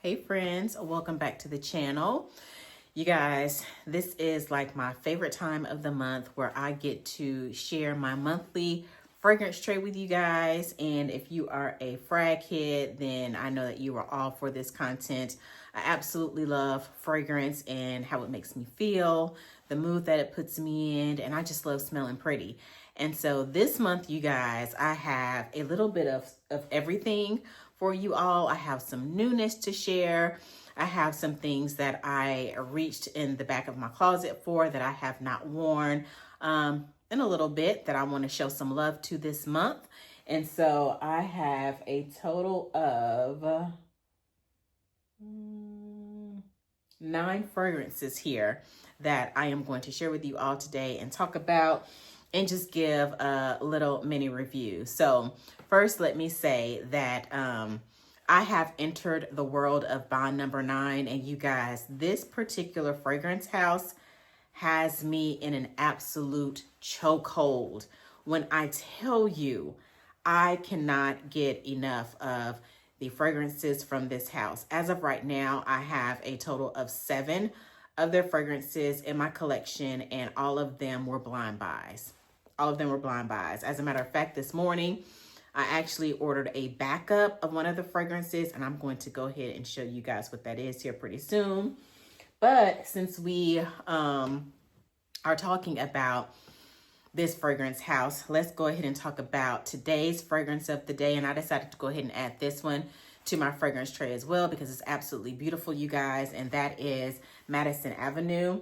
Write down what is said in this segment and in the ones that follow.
Hey friends, welcome back to the channel. You guys, this is like my favorite time of the month where I get to share my monthly fragrance tray with you guys. And if you are a frag head, then I know that you are all for this content. I absolutely love fragrance and how it makes me feel, the mood that it puts me in, and I just love smelling pretty. And so this month, you guys, I have a little bit of everything for you all. I have some newness to share. I have some things that I reached in the back of my closet for that I have not worn in a little bit that I want to show some love to this month. And so I have a total of 9 fragrances here that I am going to share with you all today and talk about and just give a little mini review. So first, let me say that I have entered the world of bond number 9, and you guys, this particular fragrance house has me in an absolute chokehold. When I tell you, I cannot get enough of the fragrances from this house. As of right now, I have a total of 7 of their fragrances in my collection, and all of them were blind buys. All of them were blind buys. As a matter of fact, this morning, I actually ordered a backup of one of the fragrances, and I'm going to go ahead and show you guys what that is here pretty soon. But since we are talking about this fragrance house, let's go ahead and talk about today's fragrance of the day. And I decided to go ahead and add this one to my fragrance tray as well because it's absolutely beautiful, you guys. And that is Madison Avenue.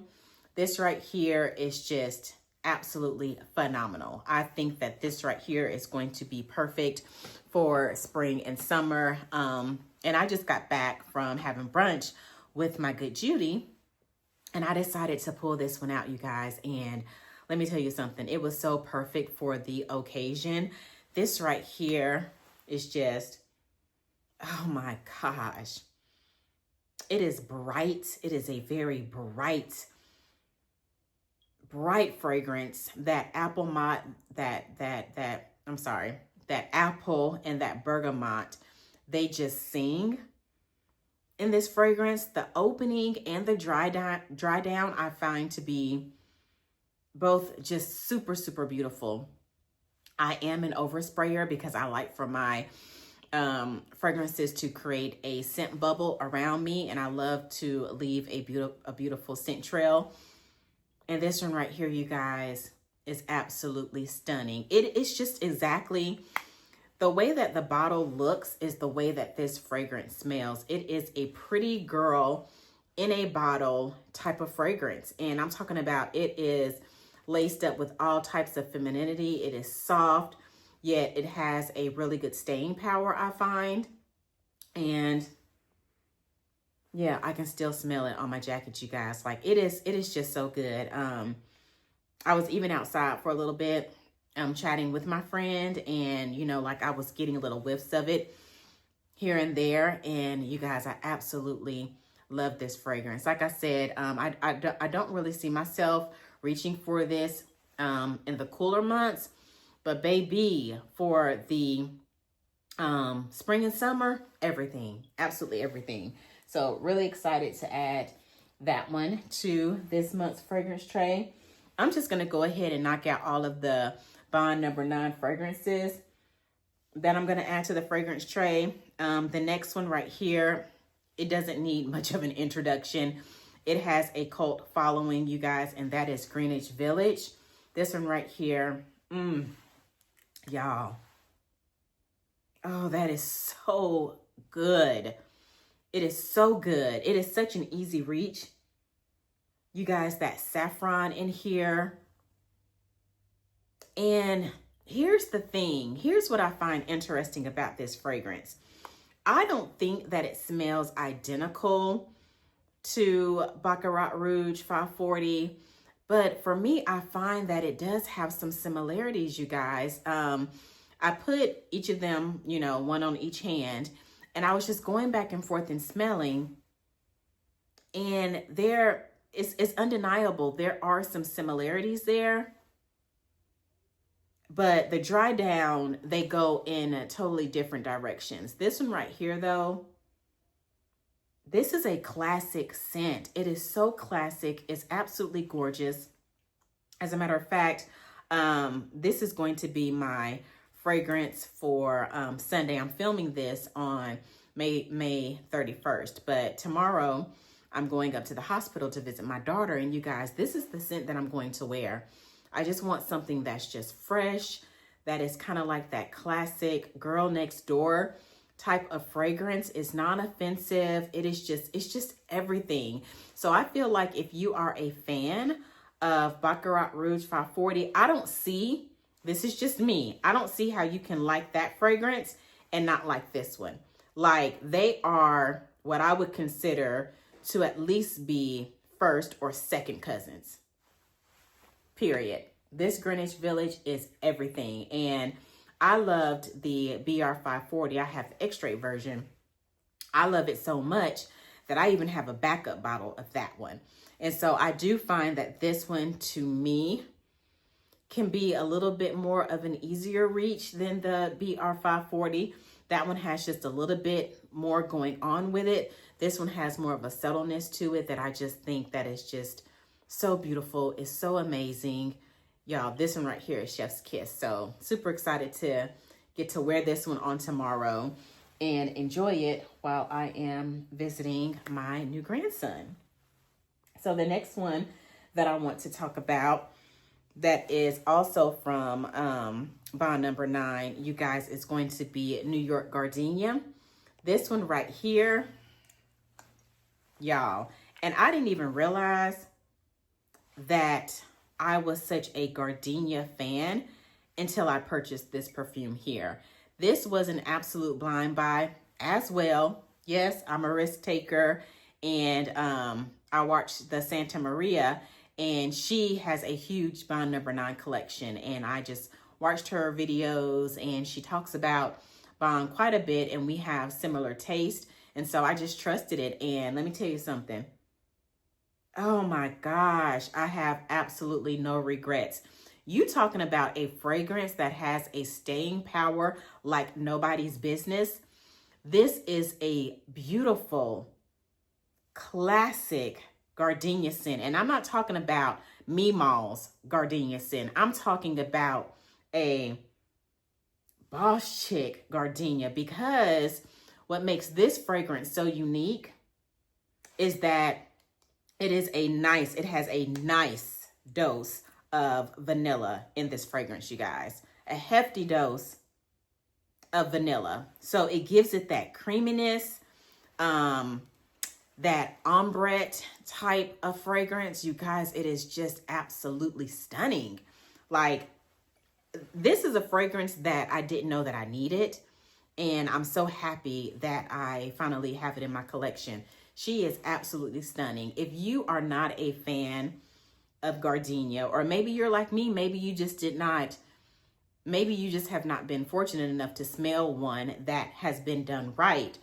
This right here is just absolutely phenomenal. I think that this right here is going to be perfect for spring and summer. And I just got back from having brunch with my good Judy, and I decided to pull this one out, you guys. And let me tell you something. It was so perfect for the occasion. This right here is just, oh my gosh. It is bright. It is a very bright fragrance. That apple mott, that apple and that bergamot, they just sing in this fragrance. The opening and the dry down I find to be both just super, super beautiful. I am an oversprayer because I like for my fragrances to create a scent bubble around me, and I love to leave a beautiful scent trail. And this one right here, you guys, is absolutely stunning. It is just exactly the way that the bottle looks is the way that this fragrance smells. It is a pretty girl in a bottle type of fragrance. And I'm talking about it is laced up with all types of femininity. It is soft, yet it has a really good staying power, I find. And yeah, I can still smell it on my jacket, you guys. Like it is just so good. I was even outside for a little bit, chatting with my friend, and you know, like I was getting little whiffs of it here and there. And you guys, I absolutely love this fragrance. Like I said, I don't really see myself reaching for this in the cooler months, but baby, for the spring and summer, everything, absolutely everything. So really excited to add that one to this month's fragrance tray. I'm just going to go ahead and knock out all of the bond number 9 fragrances that I'm going to add to the fragrance tray. The next one right here, it doesn't need much of an introduction. It has a cult following, you guys, and that is Greenage Village. This one right here, y'all. Oh, that is so good. It is so good. It is such an easy reach. You guys, that saffron in here. And here's the thing. Here's what I find interesting about this fragrance. I don't think that it smells identical to Baccarat Rouge 540. But for me, I find that it does have some similarities, you guys. I put each of them, you know, one on each hand. And I was just going back and forth and smelling. And it's undeniable. There are some similarities there. But the dry down, they go in totally different directions. This one right here, though, This is a classic scent. It is so classic. It's absolutely gorgeous. As a matter of fact, this is going to be my fragrance for Sunday. I'm filming this on May 31st, but tomorrow I'm going up to the hospital to visit my daughter. And you guys, this is the scent that I'm going to wear. I just want something that's just fresh, that is kind of like that classic girl next door type of fragrance. Is non-offensive. It's just everything. So I feel like if you are a fan of Baccarat Rouge 540, this is just me, I don't see how you can like that fragrance and not like this one. Like, they are what I would consider to at least be first or second cousins, period. This Greenage Village is everything. And I loved the BR 540. I have the X-straight version. I love it so much that I even have a backup bottle of that one. And so I do find that this one, to me, can be a little bit more of an easier reach than the BR 540. That one has just a little bit more going on with it. This one has more of a subtleness to it that I just think that is just so beautiful. It's so amazing. Y'all, this one right here is Chef's Kiss. So super excited to get to wear this one on tomorrow and enjoy it while I am visiting my new grandson. So the next one that I want to talk about that is also from Bond number 9, you guys, is going to be New York Gardenia. This one right here, y'all. And I didn't even realize that I was such a gardenia fan until I purchased this perfume here. This was an absolute blind buy as well. Yes, I'm a risk taker, and I watched the Santa Maria, and she has a huge Bond number 9 collection, and I just watched her videos, and she talks about Bond quite a bit, and we have similar taste, and so I just trusted it. And let me tell you something. Oh my gosh, I have absolutely no regrets. You talking about a fragrance that has a staying power like nobody's business. This is a beautiful, classic gardenia scent. And I'm not talking about Meemaw's gardenia scent. I'm talking about a boss chick gardenia, because what makes this fragrance so unique is that it has a nice dose of vanilla in this fragrance, you guys. A hefty dose of vanilla. So it gives it that creaminess, that ombrette type of fragrance. You guys, it is just absolutely stunning. Like, this is a fragrance that I didn't know that I needed, and I'm so happy that I finally have it in my collection. She is absolutely stunning. If you are not a fan of gardenia, or maybe you're like me, maybe you just have not been fortunate enough to smell one that has been done right,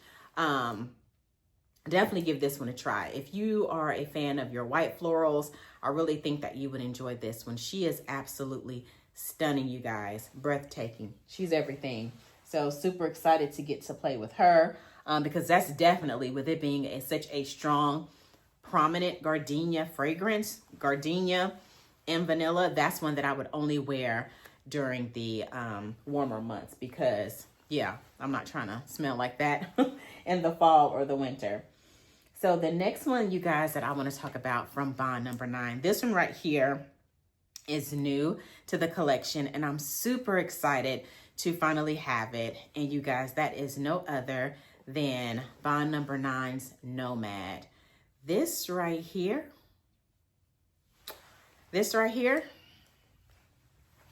definitely give this one a try. If you are a fan of your white florals, I really think that you would enjoy this one. She is absolutely stunning, you guys. Breathtaking. She's everything. So super excited to get to play with her, because that's definitely, with it being such a strong, prominent gardenia fragrance, gardenia and vanilla, that's one that I would only wear during the warmer months, because yeah, I'm not trying to smell like that in the fall or the winter. So the next one, you guys, that I want to talk about from Bond number 9, this one right here is new to the collection, and I'm super excited to finally have it. And you guys, that is no other than Bond number 9's Nomad. This right here,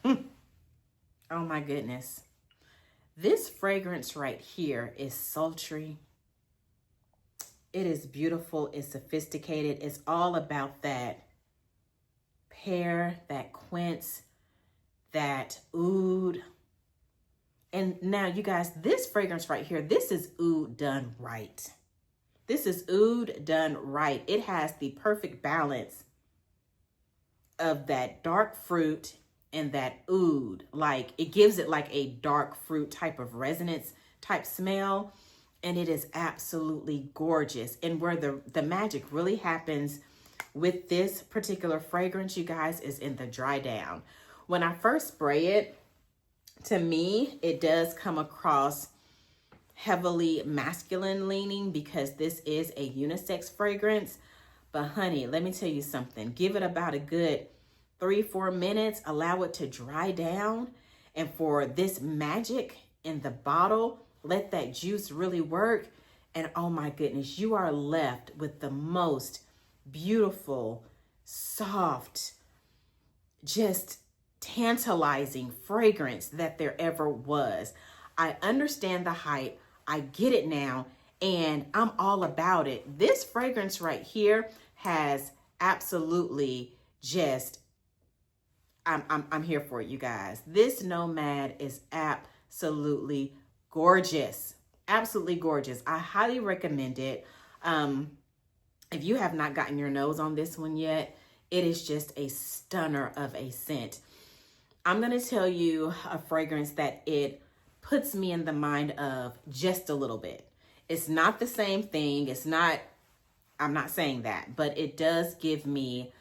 oh my goodness. This fragrance right here is sultry. It is beautiful. It's sophisticated. It's all about that pear, that quince, that oud. And now, you guys, this fragrance right here, this is oud done right. This is oud done right. It has the perfect balance of that dark fruit and that oud. Like, it gives it like a dark fruit type of resonance type smell. and it is absolutely gorgeous. And where the magic really happens with this particular fragrance, you guys, is in the dry down. When I first spray it, to me, it does come across heavily masculine leaning because this is a unisex fragrance. But honey, let me tell you something. Give it about a good 3-4 minutes. Allow it to dry down. And for this magic in the bottle, let that juice really work. And oh my goodness, you are left with the most beautiful, soft, just tantalizing fragrance that there ever was. I understand the hype. I get it now, and I'm all about it. This fragrance right here has absolutely just, I'm here for it, you guys. This Nomad is absolutely gorgeous. Absolutely gorgeous. I highly recommend it. If you have not gotten your nose on this one yet, it is just a stunner of a scent. I'm going to tell you a fragrance that it puts me in the mind of just a little bit. It's not the same thing. It's not, I'm not saying that, but it does give me,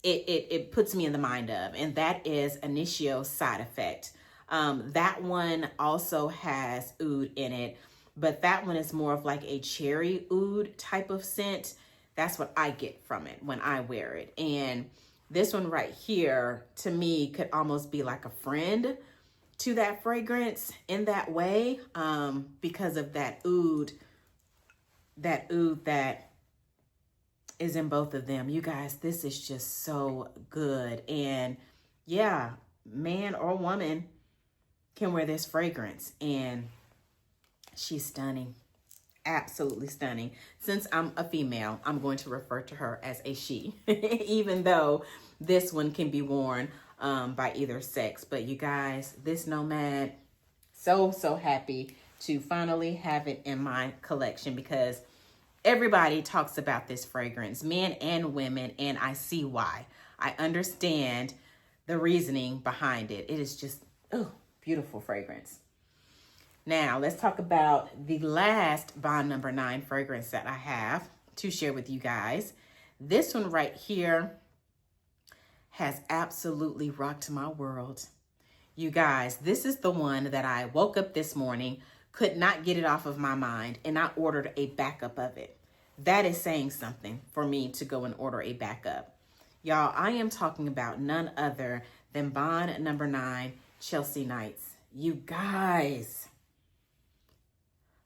it puts me in the mind of, and that is Initio Side Effect. That one also has oud in it, but that one is more of like a cherry oud type of scent. That's what I get from it when I wear it. And this one right here, to me, could almost be like a friend to that fragrance in that way, because of that oud that is in both of them. You guys, this is just so good. And yeah, man or woman can wear this fragrance, and she's stunning. Absolutely stunning. Since I'm a female, I'm going to refer to her as a she, even though this one can be worn by either sex. But you guys, this Nomad, so happy to finally have it in my collection, because everybody talks about this fragrance, men and women, and I see why. I understand the reasoning behind it. It is just, oh, beautiful fragrance. Now, let's talk about the last Bond number 9 fragrance that I have to share with you guys. This one right here has absolutely rocked my world. You guys, this is the one that I woke up this morning, could not get it off of my mind, and I ordered a backup of it. That is saying something for me to go and order a backup. Y'all, I am talking about none other than Bond number 9, Chelsea Nights. You guys,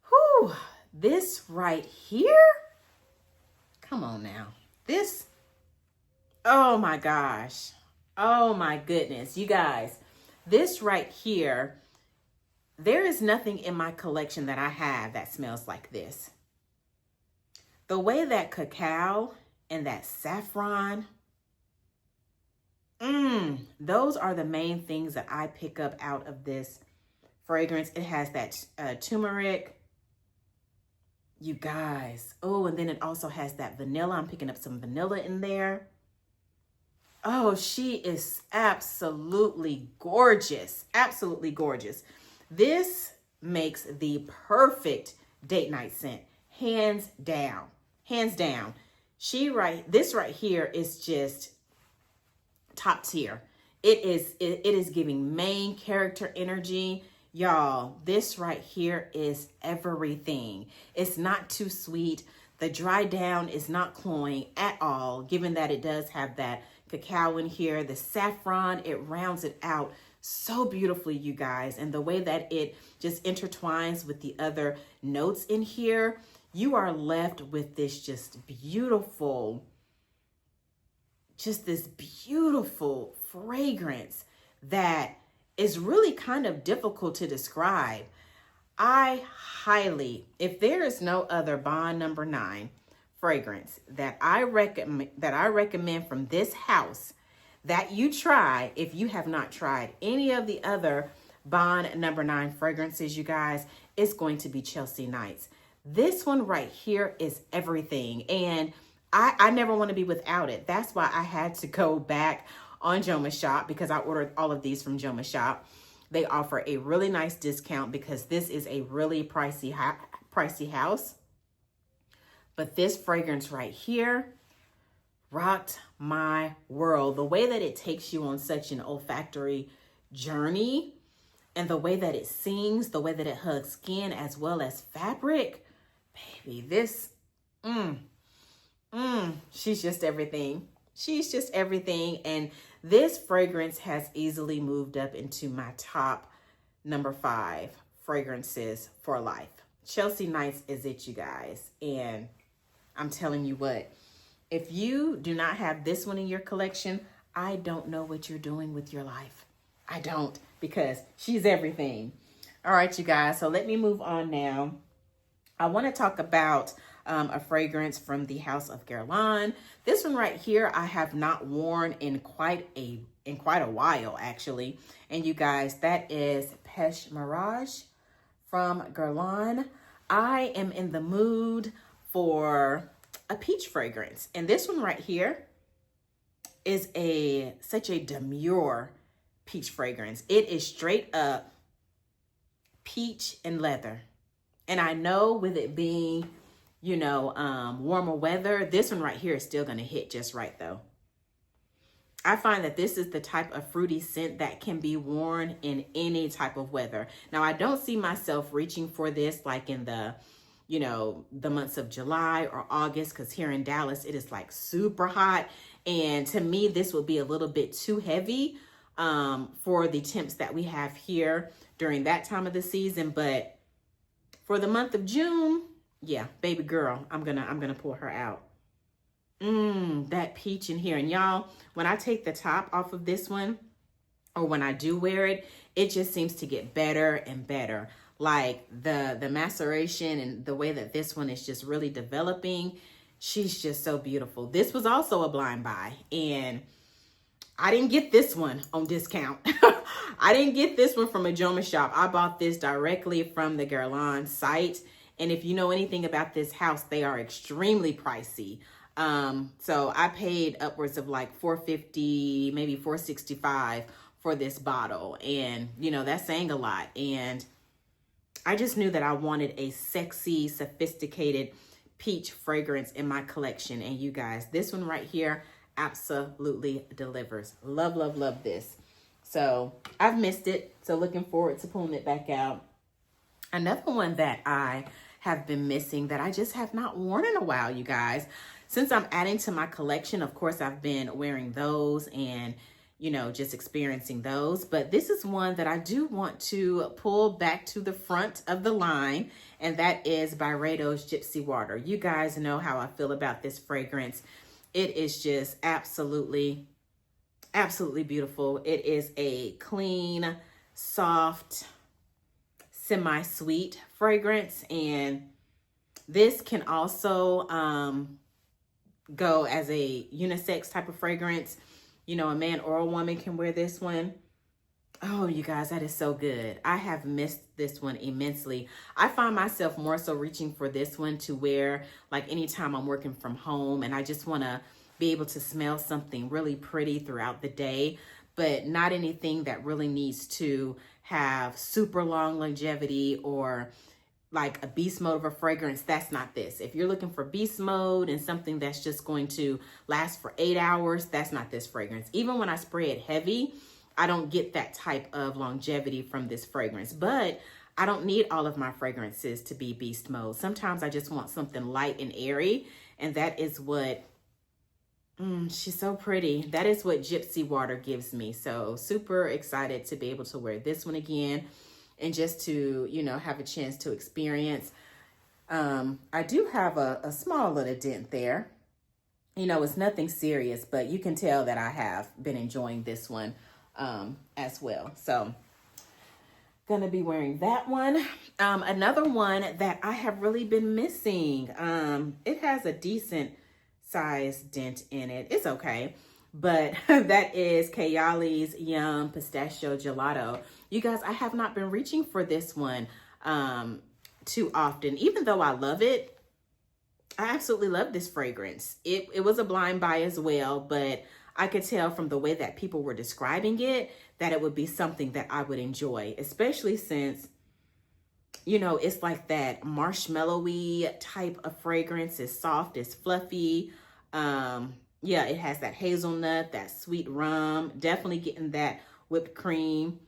whew, this right here, come on now. This, oh my gosh. Oh my goodness. You guys, this right here, there is nothing in my collection that I have that smells like this. The way that cacao and that saffron, those are the main things that I pick up out of this fragrance. It has that turmeric. You guys, oh, and then it also has that vanilla. I'm picking up some vanilla in there. Oh, she is absolutely gorgeous. Absolutely gorgeous. This makes the perfect date night scent. Hands down. Hands down. This right here is just top tier. It is giving main character energy. Y'all, this right here is everything. It's not too sweet. The dry down is not cloying at all, given that it does have that cacao in here. The saffron, it rounds it out so beautifully, you guys. And the way that it just intertwines with the other notes in here, you are left with this just beautiful, this beautiful fragrance that is really kind of difficult to describe. I highly, if there is no other Bond number 9 fragrance that I recommend from this house that you try, if you have not tried any of the other Bond number 9 fragrances, you guys, it's going to be Chelsea Nights. This one right here is everything, and I never want to be without it. That's why I had to go back on Joma Shop, because I ordered all of these from Joma Shop. They offer a really nice discount because this is a really pricey pricey house. But this fragrance right here rocked my world. The way that it takes you on such an olfactory journey, and the way that it sings, the way that it hugs skin as well as fabric. Baby, this, she's just everything. She's just everything. And this fragrance has easily moved up into my top number 5 fragrances for life. Chelsea Nights is it, you guys. And I'm telling you what, if you do not have this one in your collection, I don't know what you're doing with your life. I don't, because she's everything. All right, you guys. So let me move on now. I want to talk about a fragrance from the house of Gerlain. This one right here, I have not worn in quite a while, actually. And you guys, that is Peche Mirage from Gerlain. I am in the mood for a peach fragrance, and this one right here is such a demure peach fragrance. It is straight up peach and leather. And I know with it being, you know, warmer weather, this one right here is still going to hit just right though. I find that this is the type of fruity scent that can be worn in any type of weather. Now, I don't see myself reaching for this like in the, you know, the months of July or August, because here in Dallas, it is like super hot. And to me, this would be a little bit too heavy for the temps that we have here during that time of the season. But for the month of June, yeah, baby girl, I'm gonna pull her out. That peach in here. And y'all, when I take the top off of this one, or when I do wear it, it just seems to get better and better. Like the maceration and the way that this one is just really developing, she's just so beautiful. This was also a blind buy, and I didn't get this one on discount. I didn't get this one from a Joma shop. I bought this directly from the Gerlain site. And if you know anything about this house, they are extremely pricey. So I paid upwards of like $450, maybe $465 for this bottle. And, you know, that's saying a lot. And I just knew that I wanted a sexy, sophisticated peach fragrance in my collection. And you guys, this one right here absolutely delivers. Love, love, love this. So I've missed it. So looking forward to pulling it back out. Another one that I have been missing that I just have not worn in a while, you guys. Since I'm adding to my collection, of course, I've been wearing those and, you know, just experiencing those. But this is one that I do want to pull back to the front of the line, and that is Byredo's Gypsy Water. You guys know how I feel about this fragrance. It is just absolutely, absolutely beautiful. It is a clean, soft, semi-sweet fragrance, and this can also go as a unisex type of fragrance. You know, a man or a woman can wear this one. Oh, you guys, that is so good. I have missed this one immensely. I find myself more so reaching for this one to wear like anytime I'm working from home and I just want to be able to smell something really pretty throughout the day, but not anything that really needs to have super long longevity or like a beast mode of a fragrance. That's not this. If you're looking for beast mode and something that's just going to last for 8 hours, that's not this fragrance. Even when I spray it heavy, I don't get that type of longevity from this fragrance. But I don't need all of my fragrances to be beast mode. Sometimes I just want something light and airy, and that is what, she's so pretty. That is what Gypsy Water gives me. So super excited to be able to wear this one again. And just to, you know, have a chance to experience. I do have a small little dent there. You know, it's nothing serious, but you can tell that I have been enjoying this one as well. So, gonna be wearing that one. Another one that I have really been missing. It has a decent size dent in it. It's okay. But that is Kayali's Yum Pistachio Gelato. You guys, I have not been reaching for this one too often. Even though I love it, I absolutely love this fragrance. It was a blind buy as well, but I could tell from the way that people were describing it that it would be something that I would enjoy, especially since You know, it's like that marshmallowy type of fragrance. It's soft, it's fluffy. Yeah, it has that hazelnut, that sweet rum, definitely getting that whipped cream,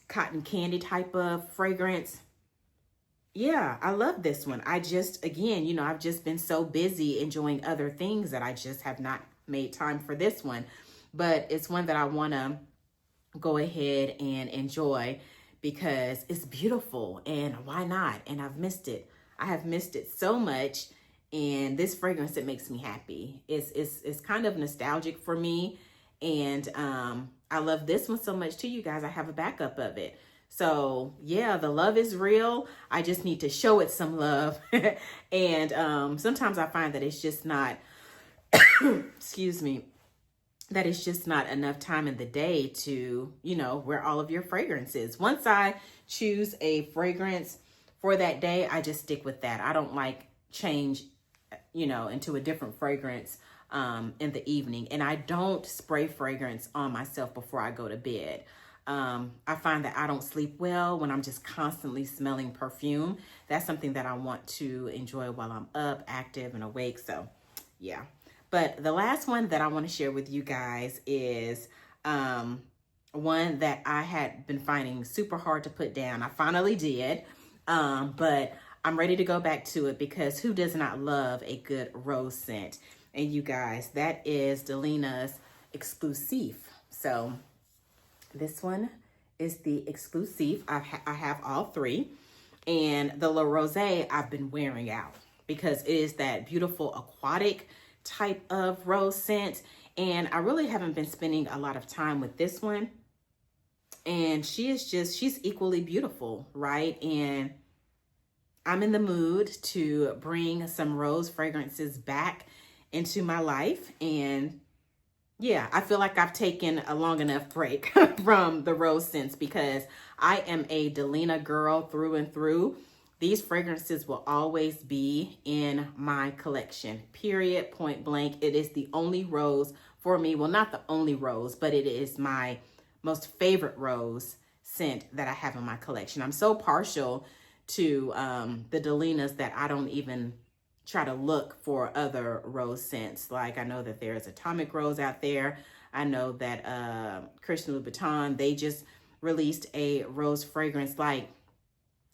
cotton candy type of fragrance. Yeah, I love this one. I just, again, you know, I've just been so busy enjoying other things that I just have not made time for this one. But it's one that I want to go ahead and enjoy because it's beautiful, and why not? And I've missed it. I have missed it so much. And this fragrance, it makes me happy. It's kind of nostalgic for me. And I love this one so much too, you guys. I have a backup of it. So yeah, the love is real. I just need to show it some love. And sometimes I find that it's just not, excuse me, that it's just not enough time in the day to, you know, wear all of your fragrances. Once I choose a fragrance for that day, I just stick with that. I don't like change, you know, into a different fragrance in the evening. And I don't spray fragrance on myself before I go to bed. I find that I don't sleep well when I'm just constantly smelling perfume. That's something that I want to enjoy while I'm up, active, and awake. So yeah. But the last one that I want to share with you guys is one that I had been finding super hard to put down. I finally did, but I'm ready to go back to it because who does not love a good rose scent? And you guys, that is Delina's Exclusive. So this one is the Exclusive. I have all three. And the La Rosé I've been wearing out because it is that beautiful aquatic type of rose scent. And I really haven't been spending a lot of time with this one. And she's equally beautiful, right? And I'm in the mood to bring some rose fragrances back into my life. And yeah, I feel like I've taken a long enough break from the rose scents because I am a Delina girl through and through. These fragrances will always be in my collection, period, point blank. It is the only rose for me. Well, not the only rose, but it is my most favorite rose scent that I have in my collection. I'm so partial to the Delinas that I don't even try to look for other rose scents. Like I know that there's Atomic Rose out there. I know that Christian Louboutin, they just released a rose fragrance. Like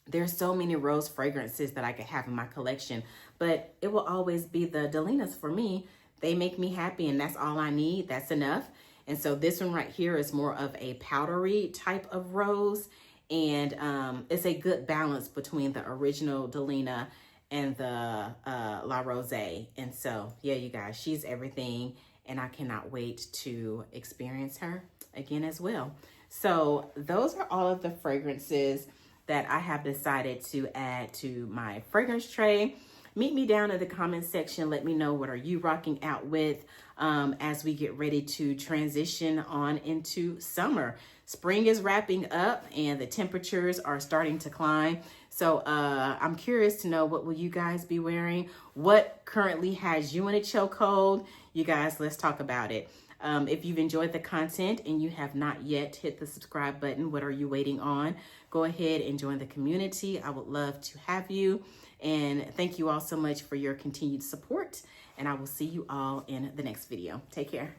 there's so many rose fragrances that I could have in my collection, but it will always be the Delinas for me. They make me happy and that's all I need. That's enough. And so this one right here is more of a powdery type of rose. And it's a good balance between the original Delina and the La Rosé. And so, yeah, you guys, she's everything. And I cannot wait to experience her again as well. So those are all of the fragrances that I have decided to add to my fragrance tray. Meet me down in the comment section. Let me know what are you rocking out with as we get ready to transition on into summer. Spring is wrapping up and the temperatures are starting to climb. So I'm curious to know, what will you guys be wearing? What currently has you in a chokehold? You guys, let's talk about it. If you've enjoyed the content and you have not yet hit the subscribe button, what are you waiting on? Go ahead and join the community. I would love to have you. And thank you all so much for your continued support. And I will see you all in the next video. Take care.